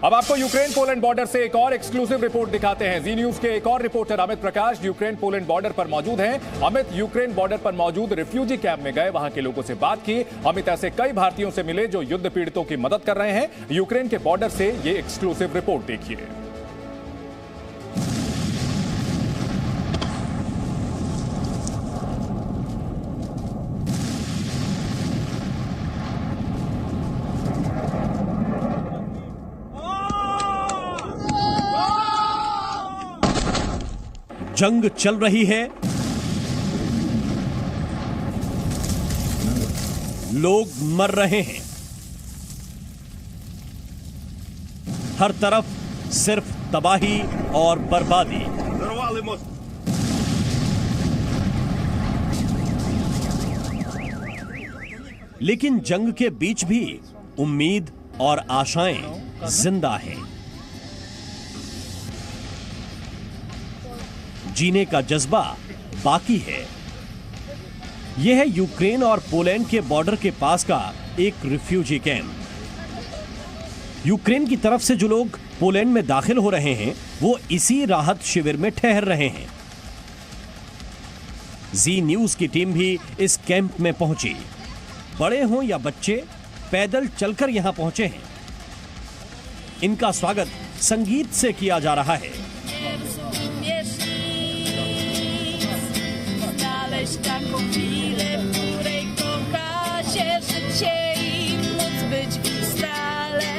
अब आपको Ukraine Poland border से एक और एक्सक्लूसिव रिपोर्ट दिखाते हैं। जी न्यूज के एक और रिपोर्टर अमित प्रकाश यूक्रेन पोलैंड बॉर्डर पर मौजूद हैं। अमित, यूक्रेन बॉर्डर पर मौजूद रिफ्यूजी कैंप में गए, वहां के लोगों से बात की। अमित, ऐसे कई भारतीयों से मिले जो युद्ध पीड़ितों की मदद कर रहे हैं। यूक्रेन के बॉर्डर से ये एक्सक्लूसिव रिपोर्ट देखिए। जंग चल रही है, लोग मर रहे हैं, हर तरफ सिर्फ तबाही और बर्बादी। लेकिन जंग के बीच भी उम्मीद और आशाएं जिंदा हैं। जीने का जज्बा बाकी है। यह है यूक्रेन और पोलैंड के बॉर्डर के पास का एक रिफ्यूजी कैंप। यूक्रेन की तरफ से जो लोग पोलैंड में दाखिल हो रहे हैं वो इसी राहत शिविर में ठहर रहे हैं। जी न्यूज की टीम भी इस कैंप में पहुंची। बड़े हों या बच्चे पैदल चलकर यहां पहुंचे हैं। इनका स्वागत संगीत से किया जा रहा है। Taką chwilę, w której kocha się życie i móc być stale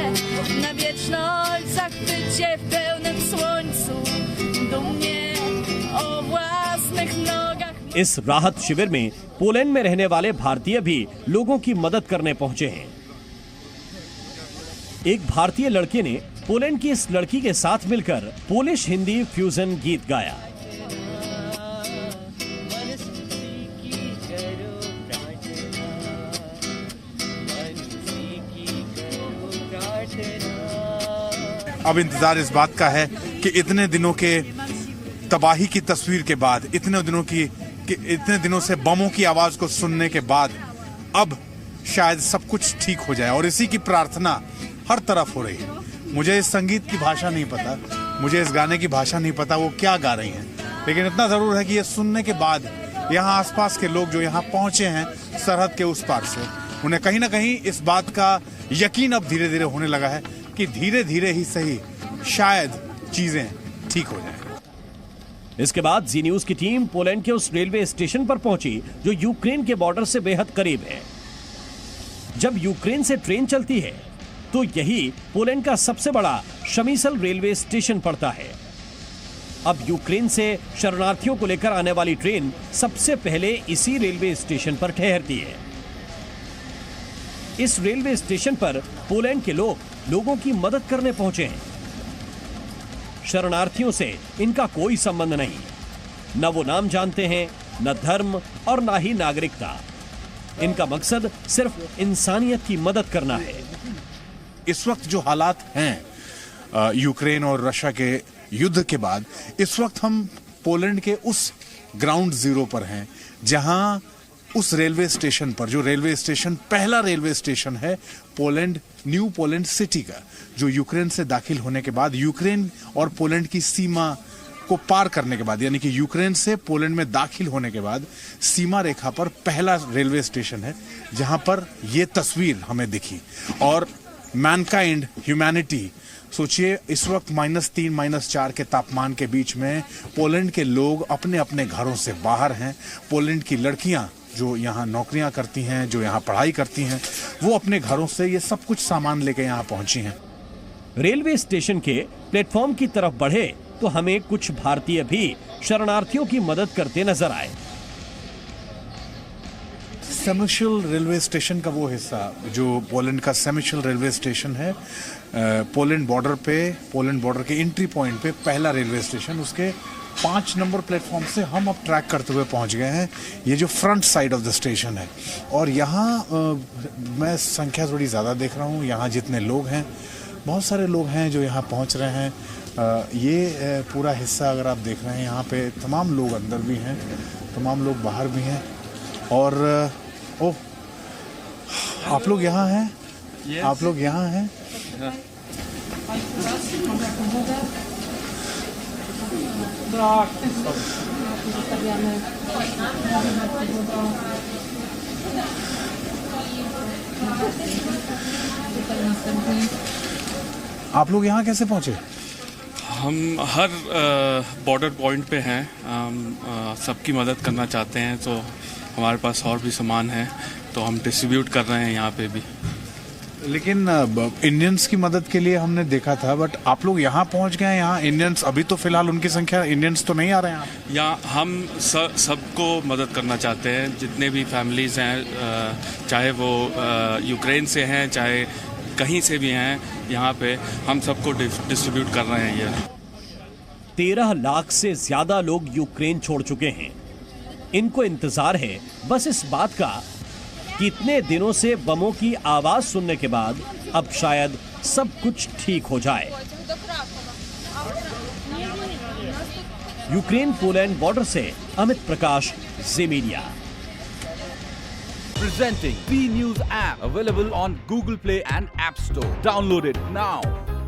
na wieczność, zachwycie w pełnym słońcu, dumnie o własnych nogach। इस राहत शिविर में पोलैंड में रहने वाले भारतीय भी लोगों की मदद करने पहुंचे हैं। एक भारतीय लड़के ने पोलैंड की इस लड़की के साथ मिलकर पोलिश हिंदी फ्यूजन गीत गाया। अब इंतजार इस बात का है कि इतने दिनों के तबाही की तस्वीर के बाद, इतने दिनों से बमों की आवाज को सुनने के बाद अब शायद सब कुछ ठीक हो जाए, और इसी की प्रार्थना हर तरफ हो रही है। मुझे इस संगीत की भाषा नहीं पता, मुझे इस गाने की भाषा नहीं पता वो क्या गा रही हैं, लेकिन इतना जरूर है कि ये सुनने के बाद यहाँ आसपास के लोग जो यहाँ पहुंचे हैं सरहद के उस पार से, उन्हें कहीं ना कहीं इस बात का यकीन अब धीरे धीरे होने लगा है कि धीरे धीरे ही सही शायद चीजें ठीक हो जाएं। इसके बाद जी न्यूज की टीम पोलैंड के उस रेलवे स्टेशन पर पहुंची जो यूक्रेन के बॉर्डर से बेहद करीब है। जब यूक्रेन से ट्रेन चलती है तो यही पोलैंड का सबसे बड़ा शमीसल रेलवे स्टेशन पड़ता है। अब यूक्रेन से शरणार्थियों को लेकर आने वाली ट्रेन सबसे पहले इसी रेलवे स्टेशन पर ठहरती है। इस रेलवे स्टेशन पर पोलैंड के लोगों की मदद करने पहुंचे हैं। शरणार्थियों से इनका कोई संबंध नहीं, न वो नाम जानते हैं, न धर्म और न ही नागरिकता। इनका मकसद सिर्फ इंसानियत की मदद करना है। इस वक्त जो हालात हैं यूक्रेन और रशिया के युद्ध के बाद, इस वक्त हम पोलैंड के उस ग्राउंड जीरो पर हैं जहां उस रेलवे स्टेशन पर, जो रेलवे स्टेशन पहला रेलवे स्टेशन है पोलैंड, न्यू पोलैंड सिटी का, जो यूक्रेन से दाखिल होने के बाद, यूक्रेन और पोलैंड की सीमा को पार करने के बाद, यानी कि यूक्रेन से पोलैंड में दाखिल होने के बाद सीमा रेखा पर पहला रेलवे स्टेशन है जहां पर यह तस्वीर हमें दिखी। और मैनकाइंड, ह्यूमैनिटी, सोचिए इस वक्त -3, -4 के तापमान के बीच में पोलैंड के लोग अपने अपने घरों से बाहर हैं। पोलैंड की लड़कियां जो यहाँ नौकरियां करती हैं, जो यहाँ पढ़ाई करती हैं, वो अपने घरों से ये सब कुछ सामान लेकर यहाँ पहुंची हैं। रेलवे स्टेशन के प्लेटफॉर्म की तरफ बढ़े तो हमें कुछ भारतीय भी शरणार्थियों की मदद करते नजर आए। सेमिशल रेलवे स्टेशन का वो हिस्सा जो पोलैंड का सेमिशल रेलवे स्टेशन है, पोलैंड बॉर्डर के एंट्री पॉइंट पे पहला रेलवे स्टेशन, उसके 5 नंबर प्लेटफॉर्म से हम अब ट्रैक करते हुए पहुंच गए हैं। ये जो front side of the station है, और यहाँ मैं संख्या थोड़ी ज़्यादा देख रहा हूँ। यहाँ जितने लोग हैं, बहुत सारे लोग हैं जो यहाँ पहुँच रहे हैं। ये पूरा हिस्सा अगर आप देख रहे हैं, यहाँ पे तमाम लोग अंदर भी हैं, तमाम लोग बाहर भी हैं। और ओह, आप लोग यहाँ हैं? आप लोग यहाँ हैं? आप लोग यहाँ कैसे पहुंचे? हम हर बॉर्डर पॉइंट पे हैं, हम सबकी मदद करना चाहते हैं, तो हमारे पास और भी सामान है तो हम डिस्ट्रीब्यूट कर रहे हैं यहाँ पे भी। लेकिन इंडियंस की मदद के लिए हमने देखा था, बट आप लोग यहाँ पहुँच गए हैं। यहाँ इंडियंस अभी तो फिलहाल उनकी संख्या, इंडियंस तो नहीं आ रहे हैं यहाँ। हम सबको मदद करना चाहते हैं, जितने भी फैमिलीज़ हैं, चाहे वो यूक्रेन से हैं चाहे कहीं से भी हैं, यहाँ पे हम सबको डिस्ट्रीब्यूट कर रहे हैं। ये 13 लाख से ज्यादा लोग यूक्रेन छोड़ चुके हैं। इनको इंतजार है बस इस बात का कि इतने दिनों से बमों की आवाज सुनने के बाद अब शायद सब कुछ ठीक हो जाए। यूक्रेन पोलैंड बॉर्डर से अमित प्रकाश, जी media. Presenting B News app, available on Google Play and App Store. Download it now.